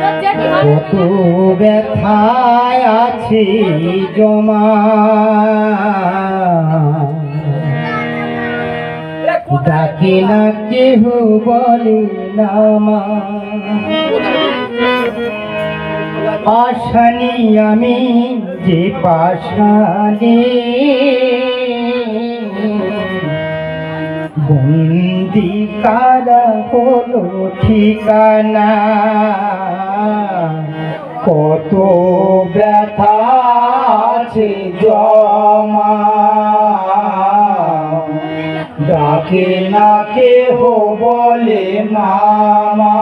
কত ব্যথায় আছি জমা, ডাকি না কেহ বলে না মা। পাশানি আমি যে পাশানি, বন্দি কারা হলো ঠিকানা। কত ব্যথা আছে জমা, ডাকে না কেহ বলে মামা।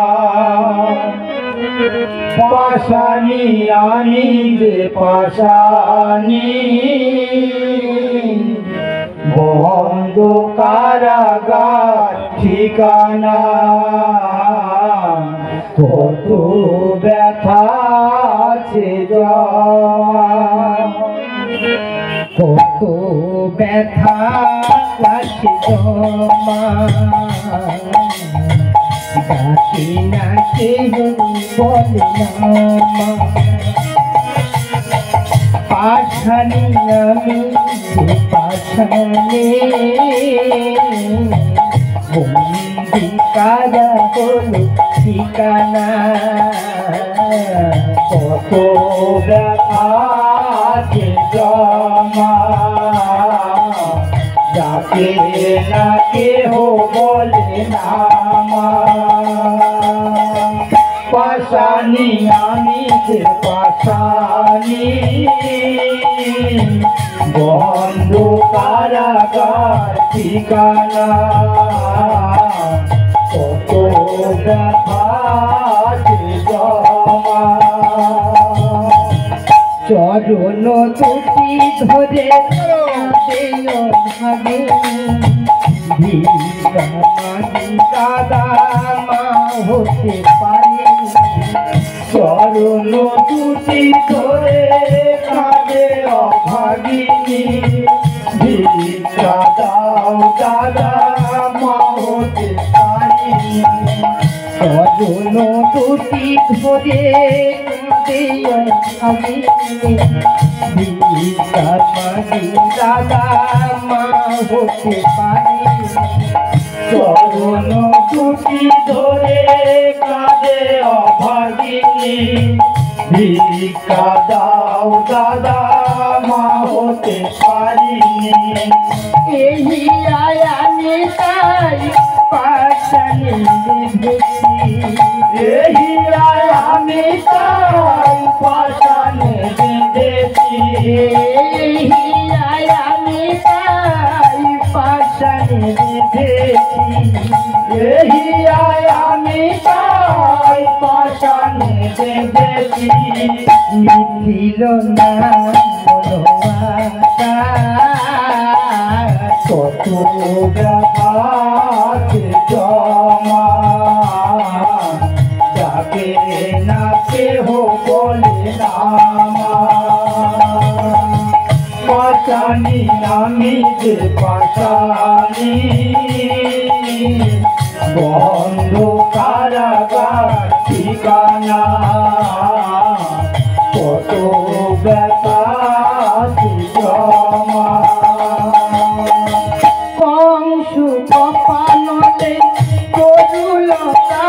পাশানি আমি যে পাশানি, বন্ধ কারাগার ঠিকানা। কত ব্যথা আছে জমা, কত ব্যথা আছে জমা, ডাকি না কেহ বলে না মা। পাশানি আমি যে পাশানি, বন্দি কারা হলো ঠিকানা। কত ব্যথা আছে জমা, ডাকে না কেহ বলে না মা। পাশানি আমি যে পাশানি, বন্ধ কারাগার ঠিকানা। কত ব্যথা আছে জমা, চরণ দুটি ধরে ভাগে ভিড়া মাঝি দাদা মা হতে পারে। চরণ দুটি ধরে কাঁদে অভাগিনী, ভিক্ষা দাও দাদা মা হতে পারি। চরণ দুটি ধরে কাঁদে অভাগিনী, ভিক্ষা মাঝি দাদা মা হতে পারি। চরণ দুটি ধরে কাঁদে অভাগিনী, ভিক্ষা দাও দাদা মা হতে পারিনি। এই আমি তাই পাশানি বেঁধেছি, এই আমি তাই পাশানি বেঁধেছি, এই আমি তাই পাশানি বেঁধেছি, এই আমি তাই পাশানি বেঁধেছি। মিছিল না মনোয়াটা, কত ব্যথা আছে জমা, ডাকে না কেহ বলে না মা। পাশানি আমি যে পাশানি, বন্ধ কারাগার ঠিকানা। কত ব্যথা আছে জমা, কংস কপালতে করুলতা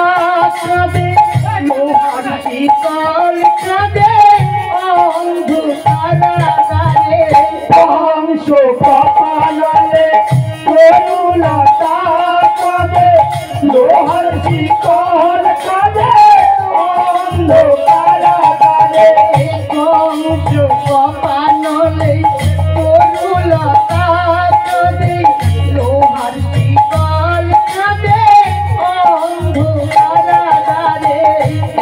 কাঁদে, লোহার শীতল কাঁদে অন্ধকারাগারে। কংস কপালতে করুলতা কাঁদে, লোহার শীতল কাঁদে অন্ধকারাগারে। কংস কপালতে করুলতা কাঁদে, লোহার শীতল কাঁদে অন্ধকারাগারে।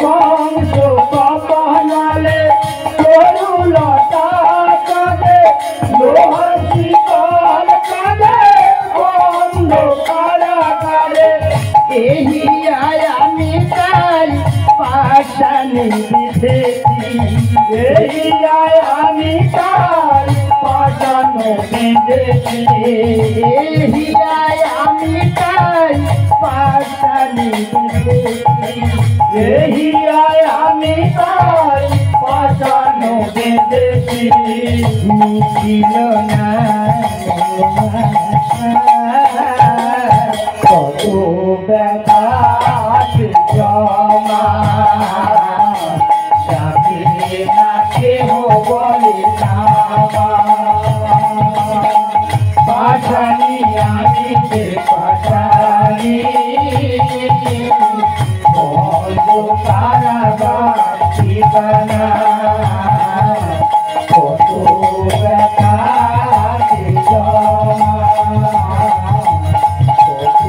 কংস কপালতে করুলতা কাঁদে, লোহার শীতল কাঁদে অন্ধকারাগারে। এই আমি তাই পাশানি বেঁধেছি, এই আমি তাই পাশানি বেঁধেছি, এই আমি তাই পাশানি বেঁধেছি, এই আমি দেশি ছিল না কত ব্যথা জমা যাকে না কেহ বলে নামা পাশানি আমি যে পাশানি কারাগার ঠিকানা কত ব্যথা জমা কত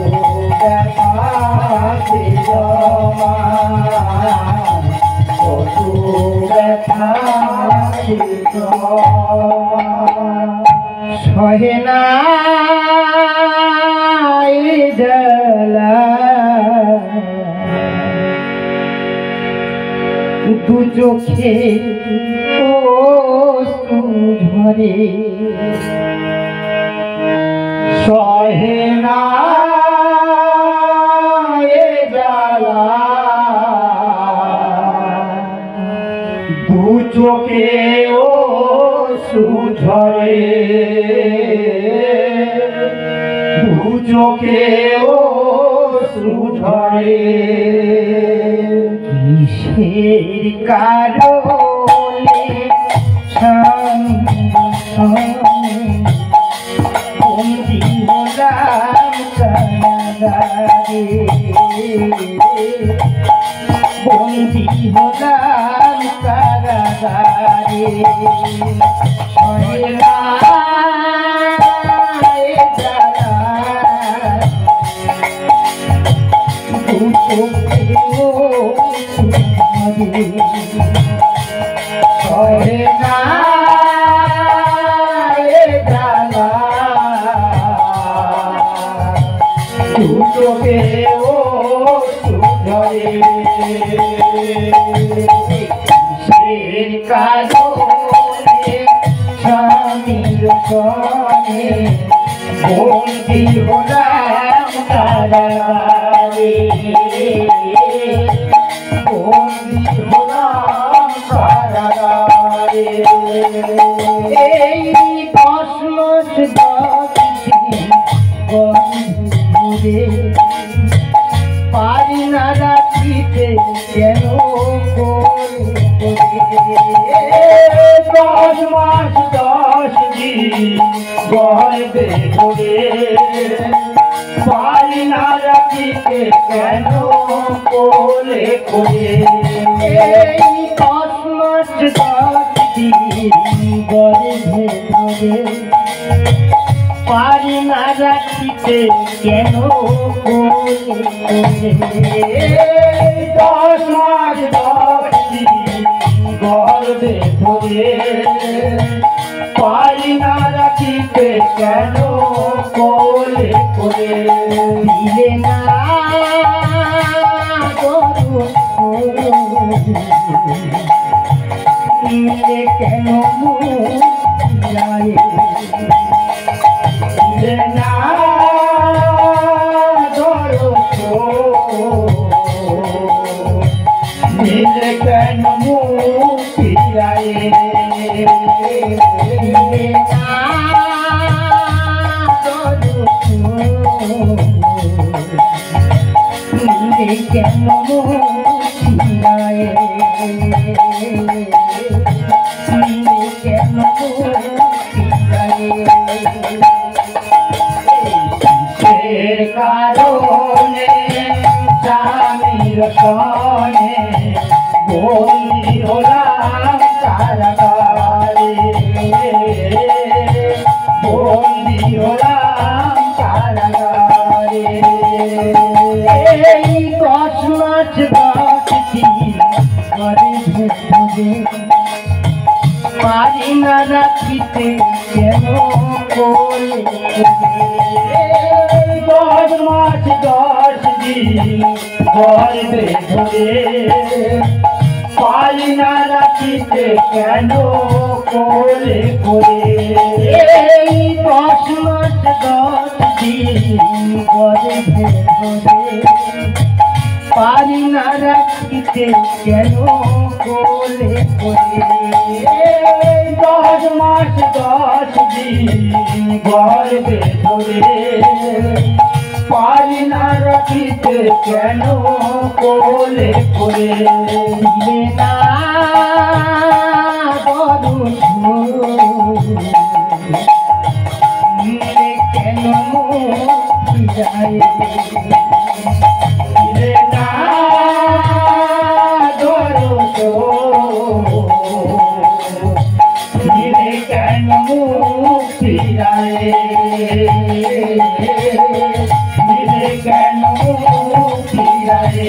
ব্যথা জমা কত ব্যথা সহে না দু চোখে ঝরে সহে না জ্বালা দু চোখে ঝরে দু চোখে ঝরে কিসের কারণে বন্দি হলাম কারাগারে বন্দি হলাম কারাগারে সহে না জ্বালা দু চোখে ঝরে কিসের কারণে স্বামীর সনে বন্দি হলাম কারাগারে বন্দি হলাম কারাগারে এই 10 মাস 10 দিন বন্ধুরে পারি না রাখিতে কেন করে 10 মাস 10 দিন গর্বে করে পারি না রাখিতে কেন করে করে এই 10 মাস 10 দিন গর্বে করে পারি না রাখিতে কেন করে 10 মাস 10 দিন গর্বে ধরে পারি না রাখিতে কেন কোলে করে দিলে না দিলে কেন দিলে না দিলে কেন ফিরায় কেন কেন কারণে স্বামীর সনে বন্দি হলাম কারাগারে বন্দি হলাম কারাগারে এই 10 মাস 10 দিন ঘরে ভেতরে পারি না রাখিতে কেন কোলে 10 মাস 10 দিন ঘরে ভেতরে পারি না রাখিতে কেন কোলে করে এই 10 মাস 10 দিন ঘরে ভেতরে পারি না রাখিতে কেন কোলে করে 10 মাস 10 দিন গর্ভে ধরে পারি না রাখিতে কেন কোলে করে দিলে না কেন দিলে না দরদ দিলে কেন ফিরায় দিলে কেন ফিরায়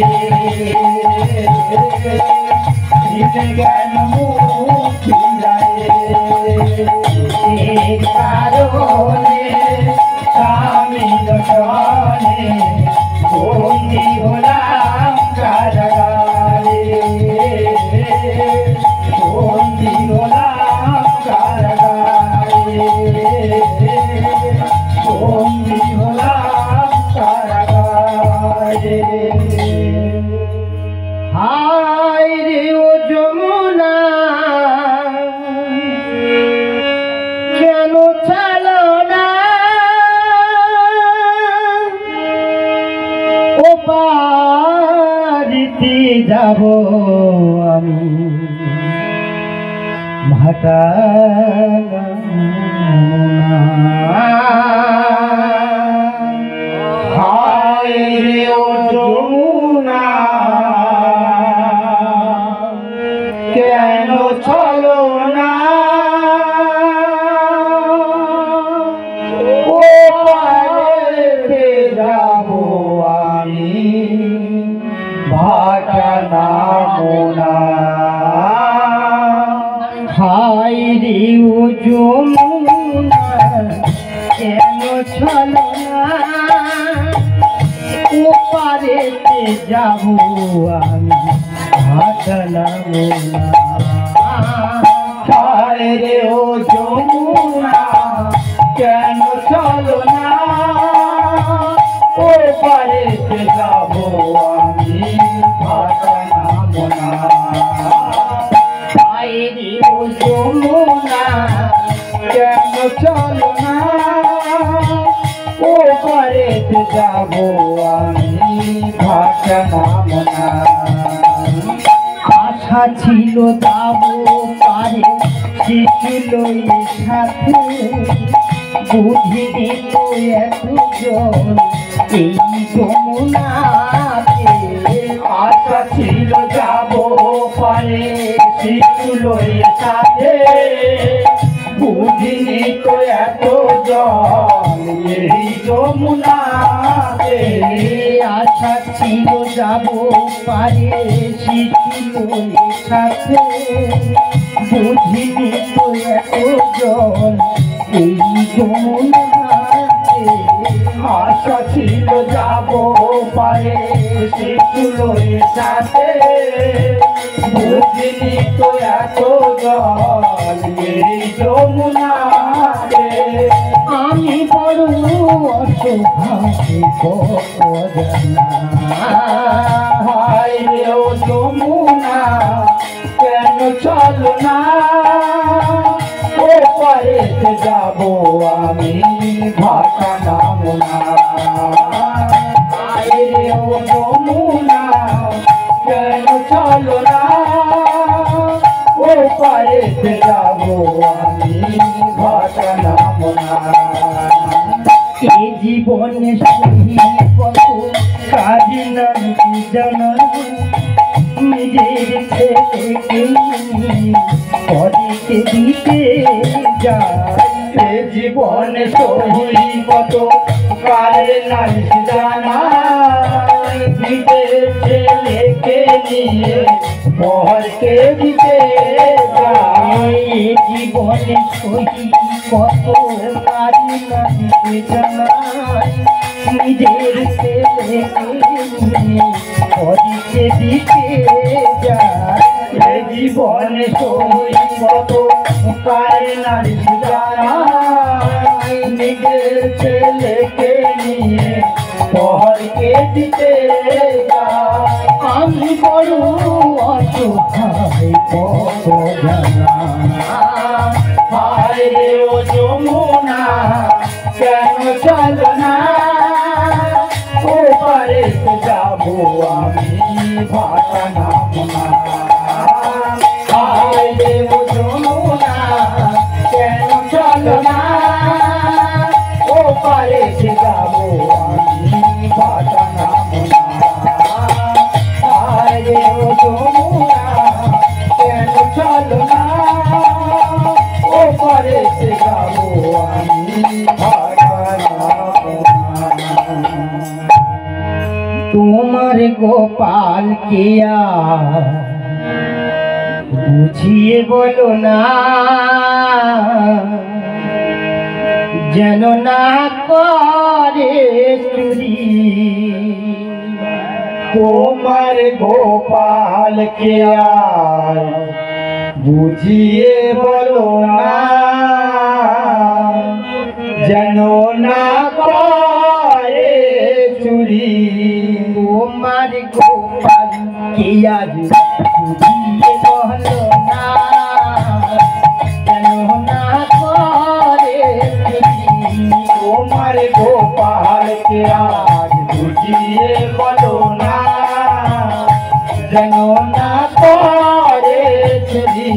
দিলে কেন ফিরায় এই কারণে স্বামী দশনে বন্দি হলাম কারাগারে বন্দি হলাম কারাগারে বন্দি হলাম কারাগারে হায় রে ও যমুনা কেন ছাড়ো না ও বাড়িতে যাব আমি ভাটা হায় রে ও যমুনা কেন চলো না ও পারেতে যাব আমি ভাটা নামো না হায় রে ও যমুনা কেন চলো না ও পারেতে যাব আমি ভাটা নামো না হায় রে ও যমুনা কেন চলো না ও পারেতে যাব আমি ভাটা নামো না হায় রে ও যমুনা কেন চলো না ও পারেতে যাব আমি ভাটা নামো না আশা ছিল যাব পারে ছিল সাথে বুঝিনি তো এতজন এই যমুনাতে আশা ছিল যাব পারে ছিল সাথে বুঝিনি তো এতজন এই যমুনাতে আশা ছিল যাব পারে ছিল সাথে বুঝিনি তো এতজন এই যমুনাতে আশা ছিল যাব পারে ছিল সাথে বুঝিনি তো এতজন এই যমুনাতে আমি বড় অসুভাগ্য হায় রে ও যমুনা কেন চলো না ও পারেতে যাব আমি ভাটা নামো না হায় রে ও যমুনা কেন চলো না ও পারেতে যাব আমি ভাটা নামো না এ জীবনে কত কাজ নাকি জানা নিজের ছেলেকে পরেতে দিতে যায় জীবনে সহি কত কাজ নাকি জানা নিজের ছেলেকে নিয়ে পরকে দিতে যায় জীবনে সহি কত কাজ নাকি জানা নিজের ছেলেকে নিয়ে পরকে দিতে যায় জীবনে সহি কত কাজ নাকি জানা নিজের ছেলেকে নিয়ে পরকে দিতে যায় আমি বড় অসহায় কত জানা হায় রে ও যমুনা কেন চলো না ও পারে তো যাবো আমি ভাটা নামো না হায় রে ও যমুনা কেন চলো না ও পারে তো যাবো আমি ভাটা নামো না হায় রে ও যমুনা কেন চলো না ও পারে তো যাবো আমি ভাটা নামো না তোমার গোপাল কিয়া বুঝিয়ে বলো না যেন না করে চুরি তোমার গোপাল কিয়া বুঝিয়ে বলো না যেন না করে চুরি তোমার গোপাল কিয়া বুঝিয়ে বলো না যেন না করে চুরি তোমার গোপাল কিয়া বুঝিয়ে বলো না যেন না করে চুরি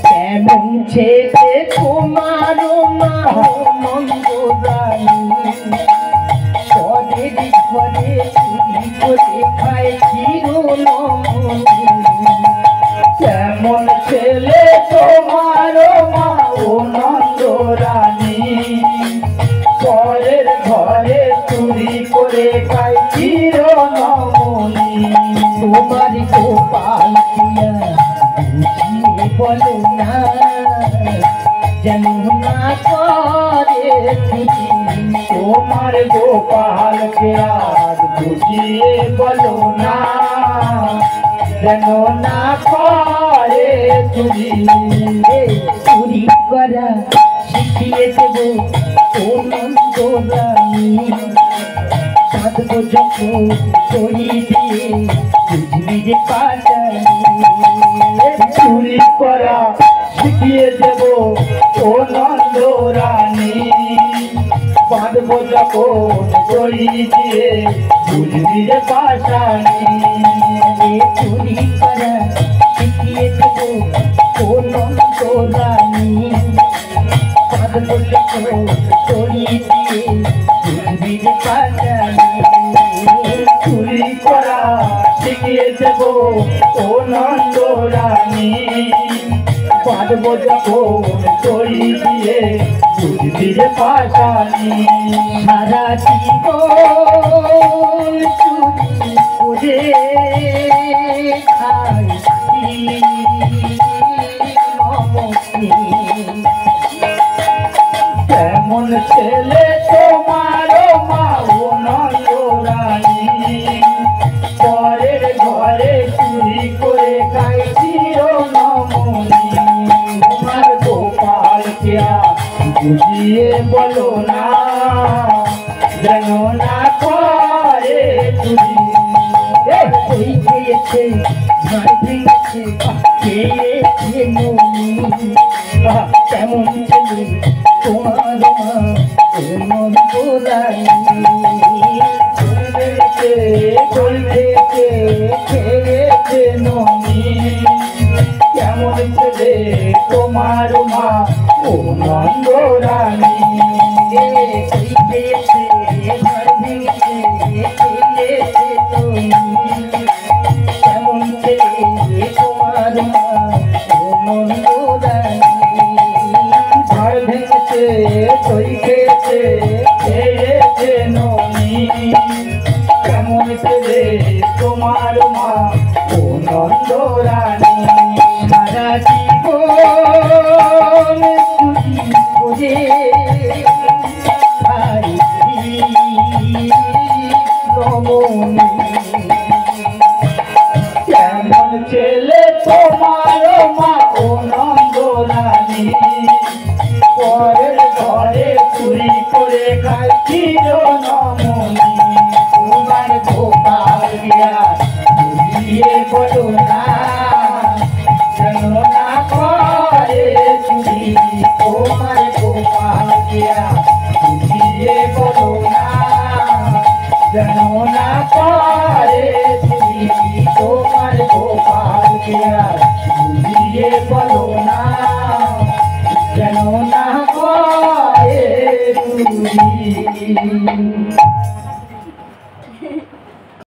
কেমন ছেলে তোমার মা মন্দ জানি পরে পরে চুরি করে খায় চিরনমনি কেমন ছেলে তোমার মা ও নন্দ রানী পরের ঘরে চুরি করে খায় চিরনমনি তোমার গোপাল কিয়া বুঝিয়ে বলো না যেন না করে চুরি তোমার গোপাল কিয়া বুঝিয়ে বলো না যেন না করে চুরি চুরি করা শিখিয়ে দেব ও নন্দ রানী সাধবো যখন চুরি দিয়ে বুঝবি যে পাশানি চুরি করা শিখিয়ে দেব ও নন্দ রানী বাঁধবো যখন চুরি দিয়ে বুঝবি যে পাশানি চুরি করা শিখিয়ে দেব ও নন্দ রানী বাঁধবো যখন চুরি দিয়ে বুঝবি যে পাশানি চুরি করা শিখিয়ে দেব ও নন্দ রানী বাঁধবো যখন চুরি দিয়ে বুঝবি যে পাশানি সারা জীবন চুরি করে খাইছি নমস্তি কেমন ছেলে তোমার মা ও নন্দ রানী পরের ঘরে চুরি করে খাই চিরনমনি তোমার গোপাল কিয়া বুঝিয়ে বলো না যেন না করে চুরি ওই খেয়েছে ঝাড় ভেঙেছে খেয়েছে ননি কেমন ছেলে তোমার মা ও নন্দ রানী চলছে খেয়েছে ননি কেমন ছেলে তোমার মা ও নন্দ রানী খেয়েছে ঝাড় ভেঙেছে খেয়েছে ননি কেমন ছেলে তোমার মা ও নন্দ রানী ঝাড় ভেঙেছে দই খেয়েছে খেয়েছে ননি কেমন ছেলে তোমার মা ও নন্দ রানী সারা জীবন চুরি করে খাইছি নমনি কেমন ছেলে তোমার মা ও নন্দ রানী পরের ঘরে চুরি করে খাই চিরনমনি তোমার গোপাল কিয়া দিয়া